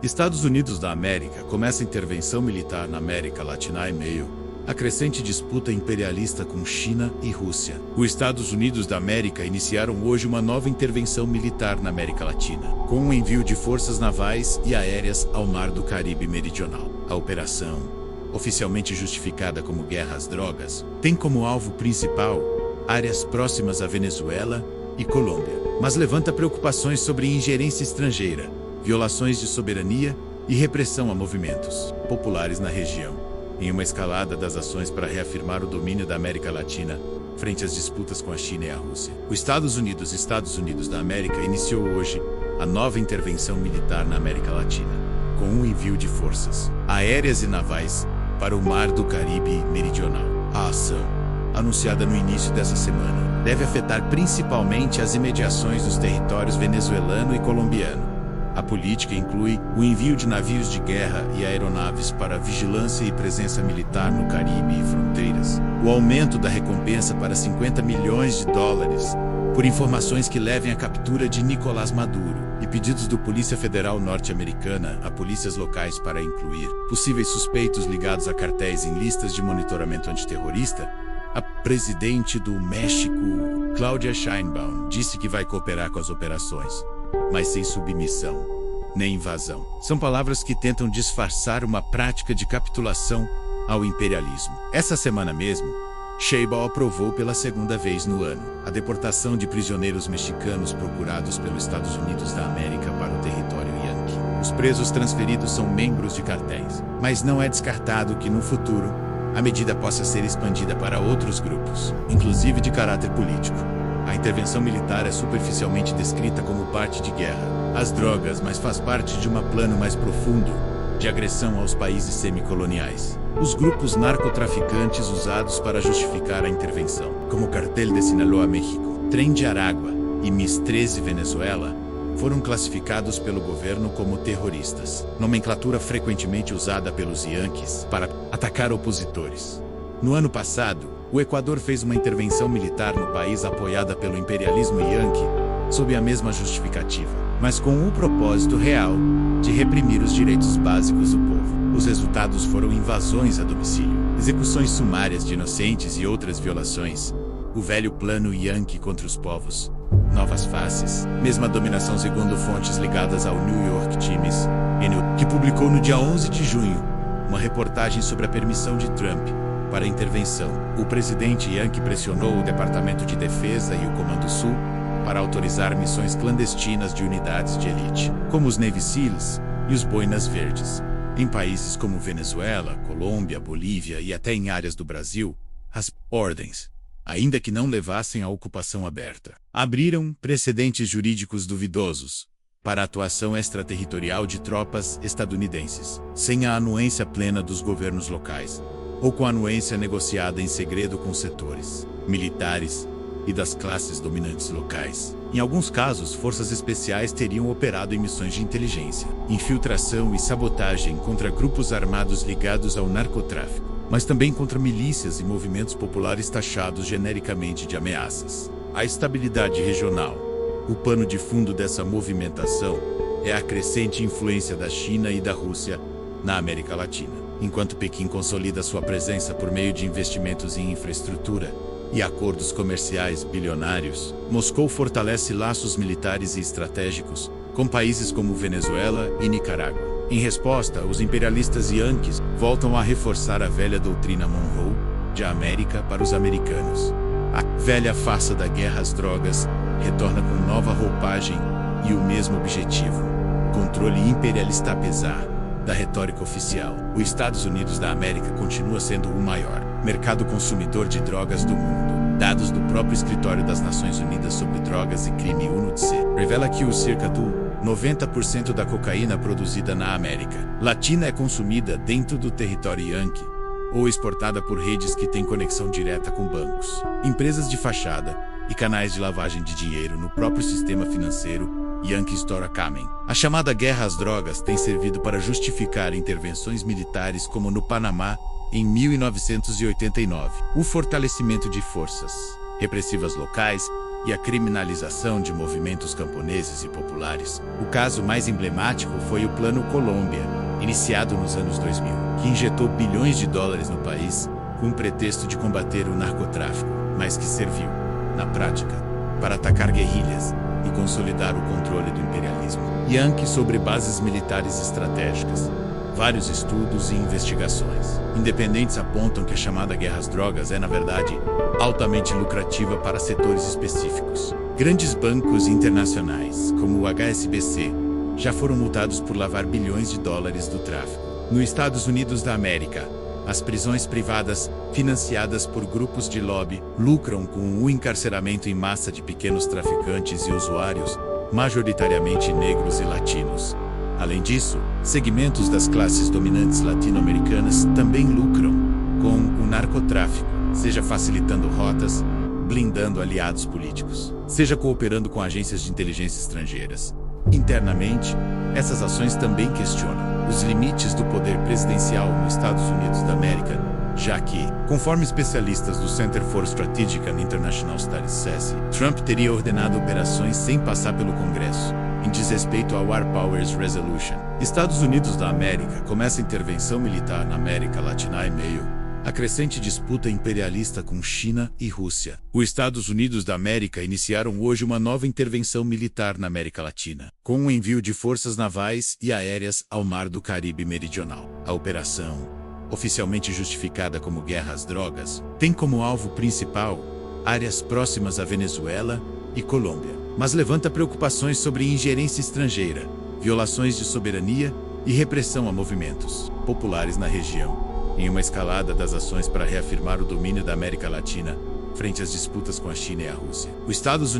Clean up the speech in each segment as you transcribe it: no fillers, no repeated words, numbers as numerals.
Estados Unidos da América começa a intervenção militar na América Latina em meio à crescente disputa imperialista com China e Rússia. Os Estados Unidos da América iniciaram hoje uma nova intervenção militar na América Latina, com o envio de forças navais e aéreas ao Mar do Caribe Meridional. A operação, oficialmente justificada como Guerra às Drogas, tem como alvo principal áreas próximas à Venezuela e Colômbia, mas levanta preocupações sobre ingerência estrangeira, violações de soberania e repressão a movimentos populares na região, em uma escalada das ações para reafirmar o domínio da América Latina frente às disputas com a China e a Rússia. Os Estados Unidos da América iniciou hoje a nova intervenção militar na América Latina, com o envio de forças aéreas e navais para o Mar do Caribe Meridional. A ação, anunciada no início dessa semana, deve afetar principalmente as imediações dos territórios venezuelano e colombiano. A política inclui o envio de navios de guerra e aeronaves para vigilância e presença militar no Caribe e fronteiras, o aumento da recompensa para $50 milhões por informações que levem à captura de Nicolás Maduro, e pedidos do Polícia Federal norte-americana a polícias locais para incluir possíveis suspeitos ligados a cartéis em listas de monitoramento antiterrorista. A presidente do México, Claudia Sheinbaum, disse que vai cooperar com as operações, mas sem submissão nem invasão. São palavras que tentam disfarçar uma prática de capitulação ao imperialismo. Essa semana mesmo, Sheinbaum aprovou pela segunda vez no ano a deportação de prisioneiros mexicanos procurados pelos Estados Unidos da América para o território Yankee. Os presos transferidos são membros de cartéis, mas não é descartado que no futuro a medida possa ser expandida para outros grupos, inclusive de caráter político. A intervenção militar é superficialmente descrita como parte de guerra às drogas, mas faz parte de um plano mais profundo de agressão aos países semicoloniais. Os grupos narcotraficantes usados para justificar a intervenção, como o Cartel de Sinaloa México, Tren de Aragua e MIS-13 Venezuela, foram classificados pelo governo como terroristas, nomenclatura frequentemente usada pelos Yankees para atacar opositores. No ano passado, o Equador fez uma intervenção militar no país apoiada pelo imperialismo Yankee, sob a mesma justificativa, mas com o propósito real de reprimir os direitos básicos do povo. Os resultados foram invasões a domicílio, execuções sumárias de inocentes e outras violações. O velho plano Yankee contra os povos. Novas faces. Mesma dominação segundo fontes ligadas ao New York Times, que publicou no dia 11 de junho uma reportagem sobre a permissão de Trump para a intervenção. O presidente Yankee pressionou o Departamento de Defesa e o Comando Sul para autorizar missões clandestinas de unidades de elite, como os Navy SEALs e os Boinas Verdes. Em países como Venezuela, Colômbia, Bolívia e até em áreas do Brasil, as ordens, ainda que não levassem à ocupação aberta, abriram precedentes jurídicos duvidosos para a atuação extraterritorial de tropas estadunidenses, sem a anuência plena dos governos locais, ou com anuência negociada em segredo com setores militares e das classes dominantes locais. Em alguns casos, forças especiais teriam operado em missões de inteligência, infiltração e sabotagem contra grupos armados ligados ao narcotráfico, mas também contra milícias e movimentos populares taxados genericamente de ameaças à estabilidade regional. O pano de fundo dessa movimentação é a crescente influência da China e da Rússia na América Latina. Enquanto Pequim consolida sua presença por meio de investimentos em infraestrutura e acordos comerciais bilionários, Moscou fortalece laços militares e estratégicos com países como Venezuela e Nicarágua. Em resposta, os imperialistas Yankees voltam a reforçar a velha doutrina Monroe de América para os americanos. A velha farsa da guerra às drogas retorna com nova roupagem e o mesmo objetivo: controle imperialista apesar da retórica oficial. Os Estados Unidos da América continua sendo o maior mercado consumidor de drogas do mundo. Dados do próprio Escritório das Nações Unidas sobre Drogas e Crime UNODC revela que cerca do 90% da cocaína produzida na América Latina é consumida dentro do território Yankee ou exportada por redes que têm conexão direta com bancos, empresas de fachada e canais de lavagem de dinheiro no próprio sistema financeiro Yankee Stock Kamen. A chamada guerra às drogas tem servido para justificar intervenções militares como no Panamá em 1989, o fortalecimento de forças repressivas locais e a criminalização de movimentos camponeses e populares. O caso mais emblemático foi o Plano Colômbia, iniciado nos anos 2000, que injetou bilhões de dólares no país com o pretexto de combater o narcotráfico, mas que serviu, na prática, para atacar guerrilhas e consolidar o controle do imperialismo. Yankee sobre bases militares estratégicas. Vários estudos e investigações independentes apontam que a chamada guerra às drogas é, na verdade, altamente lucrativa para setores específicos. Grandes bancos internacionais, como o HSBC, já foram multados por lavar bilhões de dólares do tráfico. Nos Estados Unidos da América, as prisões privadas, financiadas por grupos de lobby, lucram com o encarceramento em massa de pequenos traficantes e usuários, majoritariamente negros e latinos. Além disso, segmentos das classes dominantes latino-americanas também lucram com o narcotráfico, seja facilitando rotas, blindando aliados políticos, seja cooperando com agências de inteligência estrangeiras. Internamente, essas ações também questionam os limites do poder presidencial nos Estados Unidos da América, já que, conforme especialistas do Center for Strategic and International Studies (CESI), Trump teria ordenado operações sem passar pelo Congresso, em desrespeito ao War Powers Resolution. Estados Unidos da América começa a intervenção militar na América Latina e meio a crescente disputa imperialista com China e Rússia. Os Estados Unidos da América iniciaram hoje uma nova intervenção militar na América Latina, com o envio de forças navais e aéreas ao Mar do Caribe Meridional. A operação, oficialmente justificada como guerra às drogas, tem como alvo principal áreas próximas à Venezuela e Colômbia, mas levanta preocupações sobre ingerência estrangeira, violações de soberania e repressão a movimentos populares na região, em uma escalada das ações para reafirmar o domínio da América Latina frente às disputas com a China e a Rússia. Os Estados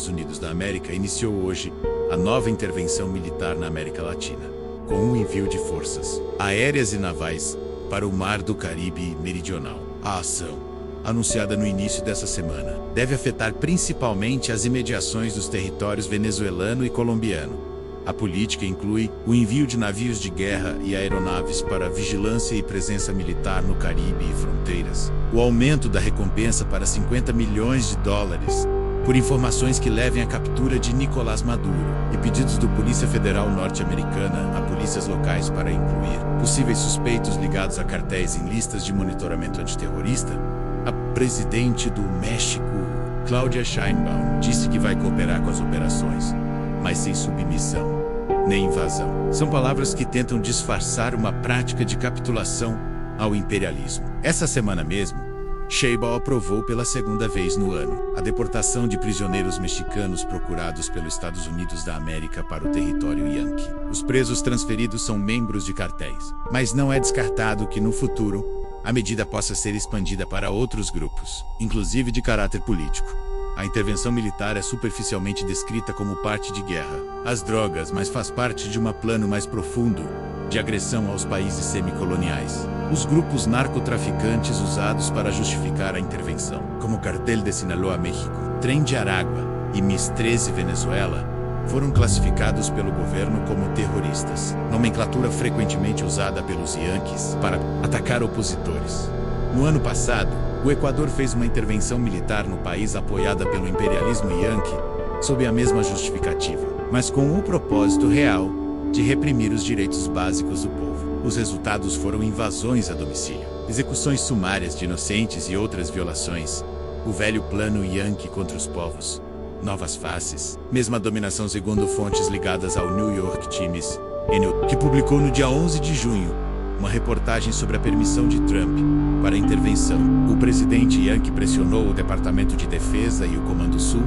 Unidos da América iniciou hoje a nova intervenção militar na América Latina, com o envio de forças aéreas e navais para o Mar do Caribe Meridional. A ação, anunciada no início dessa semana, deve afetar principalmente as imediações dos territórios venezuelano e colombiano. A política inclui o envio de navios de guerra e aeronaves para vigilância e presença militar no Caribe e fronteiras, o aumento da recompensa para 50 milhões de dólares por informações que levem à captura de Nicolás Maduro e pedidos do Polícia Federal norte-americana a polícias locais para incluir possíveis suspeitos ligados a cartéis em listas de monitoramento antiterrorista. A presidente do México, Claudia Sheinbaum, disse que vai cooperar com as operações, mas sem submissão nem invasão. São palavras que tentam disfarçar uma prática de capitulação ao imperialismo. Essa semana mesmo, Sheinbaum aprovou pela segunda vez no ano a deportação de prisioneiros mexicanos procurados pelos Estados Unidos da América para o território Yankee. Os presos transferidos são membros de cartéis, mas não é descartado que no futuro a medida possa ser expandida para outros grupos, inclusive de caráter político. A intervenção militar é superficialmente descrita como parte de guerra às drogas, mas faz parte de um plano mais profundo de agressão aos países semicoloniais. Os grupos narcotraficantes usados para justificar a intervenção, como o Cartel de Sinaloa México, Tren de Aragua e MIS-13 Venezuela, foram classificados pelo governo como terroristas, nomenclatura frequentemente usada pelos Yankees para atacar opositores. No ano passado, o Equador fez uma intervenção militar no país apoiada pelo imperialismo Yankee, sob a mesma justificativa, mas com o propósito real de reprimir os direitos básicos do povo. Os resultados foram invasões a domicílio, execuções sumárias de inocentes e outras violações. O velho plano Yankee contra os povos. Novas faces. Mesma dominação segundo fontes ligadas ao New York Times, que publicou no dia 11 de junho uma reportagem sobre a permissão de Trump para a intervenção. O presidente Yankee pressionou o Departamento de Defesa e o Comando Sul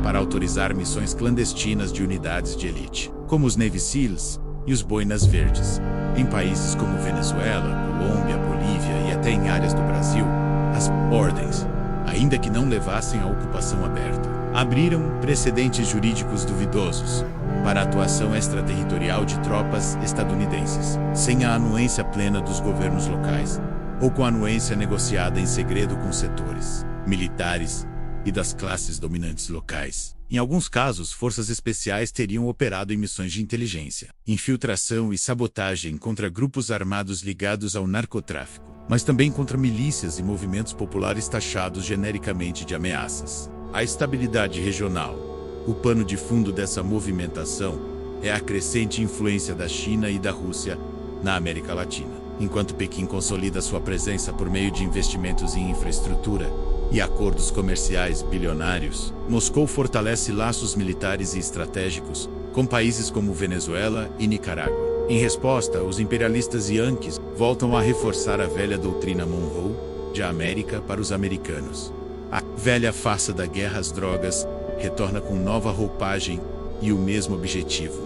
para autorizar missões clandestinas de unidades de elite, como os Navy SEALs e os Boinas Verdes, em países como Venezuela, Colômbia, Bolívia e até em áreas do Brasil. As ordens, ainda que não levassem à ocupação aberta, abriram precedentes jurídicos duvidosos para a atuação extraterritorial de tropas estadunidenses, sem a anuência plena dos governos locais, ou com anuência negociada em segredo com setores militares e das classes dominantes locais. Em alguns casos, forças especiais teriam operado em missões de inteligência, infiltração e sabotagem contra grupos armados ligados ao narcotráfico, mas também contra milícias e movimentos populares taxados genericamente de ameaças. A estabilidade regional. O pano de fundo dessa movimentação é a crescente influência da China e da Rússia na América Latina. Enquanto Pequim consolida sua presença por meio de investimentos em infraestrutura e acordos comerciais bilionários, Moscou fortalece laços militares e estratégicos com países como Venezuela e Nicarágua. Em resposta, os imperialistas yankees voltam a reforçar a velha doutrina Monroe de América para os americanos. A velha farsa da guerra às drogas retorna com nova roupagem e o mesmo objetivo: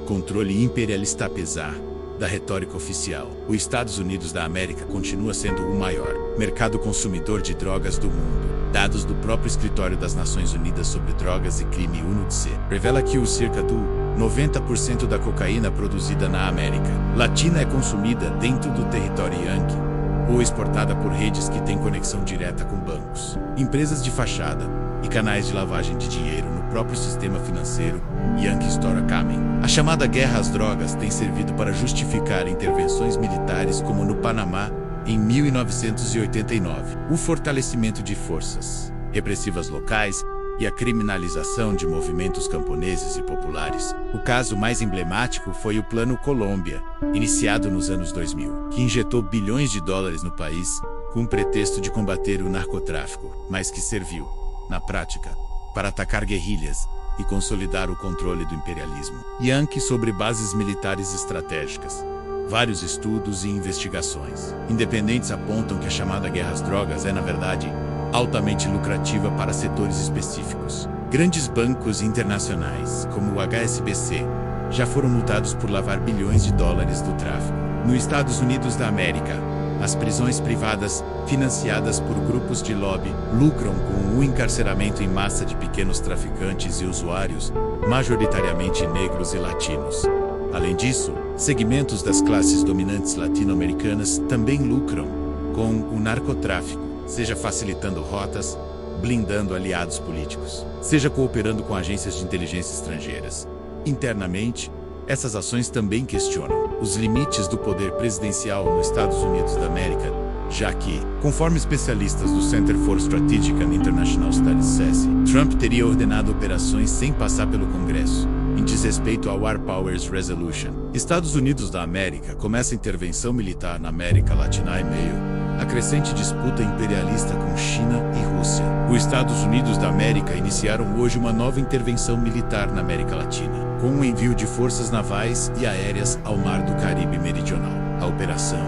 controle imperialista apesar da retórica oficial. Os Estados Unidos da América continua sendo o maior mercado consumidor de drogas do mundo. Dados do próprio Escritório das Nações Unidas sobre Drogas e Crime UNODC revela que cerca do 90% da cocaína produzida na América Latina é consumida dentro do território Yankee ou exportada por redes que têm conexão direta com bancos, empresas de fachada e canais de lavagem de dinheiro no próprio sistema financeiro Yankee Stock Kamen. A chamada guerra às drogas tem servido para justificar intervenções militares como no Panamá em 1989, o fortalecimento de forças repressivas locais e a criminalização de movimentos camponeses e populares. O caso mais emblemático foi o Plano Colômbia, iniciado nos anos 2000, que injetou bilhões de dólares no país com o pretexto de combater o narcotráfico, mas que serviu, na prática, para atacar guerrilhas e consolidar o controle do imperialismo Yankee sobre bases militares estratégicas. Vários estudos e investigações independentes apontam que a chamada guerra às drogas é, na verdade, altamente lucrativa para setores específicos. Grandes bancos internacionais, como o HSBC, já foram multados por lavar bilhões de dólares do tráfico. Nos Estados Unidos da América, as prisões privadas, financiadas por grupos de lobby, lucram com o encarceramento em massa de pequenos traficantes e usuários, majoritariamente negros e latinos. Além disso, segmentos das classes dominantes latino-americanas também lucram com o narcotráfico, seja facilitando rotas, blindando aliados políticos, seja cooperando com agências de inteligência estrangeiras. Internamente, essas ações também questionam os limites do poder presidencial nos Estados Unidos da América, já que, conforme especialistas do Center for Strategic and International Studies (CESI), Trump teria ordenado operações sem passar pelo Congresso, em desrespeito ao War Powers Resolution. Estados Unidos da América começa a intervenção militar na América Latina e meio a crescente disputa imperialista com China e Rússia. Os Estados Unidos da América iniciaram hoje uma nova intervenção militar na América Latina, com o envio de forças navais e aéreas ao Mar do Caribe Meridional. A operação,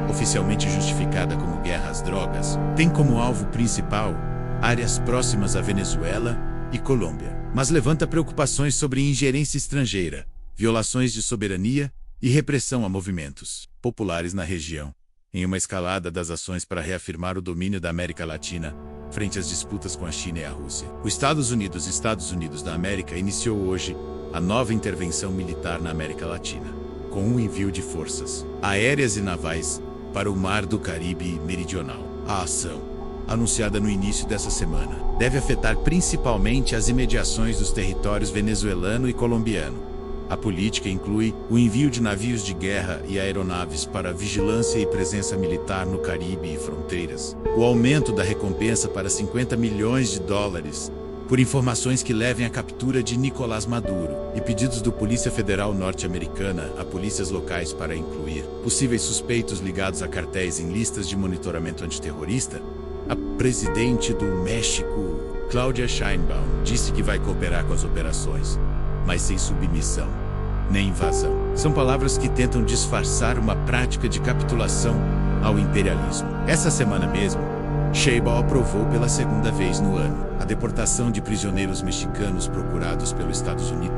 oficialmente justificada como guerra às drogas, tem como alvo principal áreas próximas à Venezuela e Colômbia, mas levanta preocupações sobre ingerência estrangeira, violações de soberania e repressão a movimentos populares na região, em uma escalada das ações para reafirmar o domínio da América Latina frente às disputas com a China e a Rússia. Os Estados Unidos da América iniciou hoje a nova intervenção militar na América Latina, com o envio de forças aéreas e navais para o Mar do Caribe Meridional. A ação, anunciada no início dessa semana, deve afetar principalmente as imediações dos territórios venezuelano e colombiano. A política inclui o envio de navios de guerra e aeronaves para vigilância e presença militar no Caribe e fronteiras, o aumento da recompensa para 50 milhões de dólares por informações que levem à captura de Nicolás Maduro, e pedidos do Polícia Federal norte-americana a polícias locais para incluir possíveis suspeitos ligados a cartéis em listas de monitoramento antiterrorista. A presidente do México, Claudia Sheinbaum, disse que vai cooperar com as operações, mas sem submissão nem invasão. São palavras que tentam disfarçar uma prática de capitulação ao imperialismo. Essa semana mesmo, Sheinbaum aprovou pela segunda vez no ano a deportação de prisioneiros mexicanos procurados pelos Estados Unidos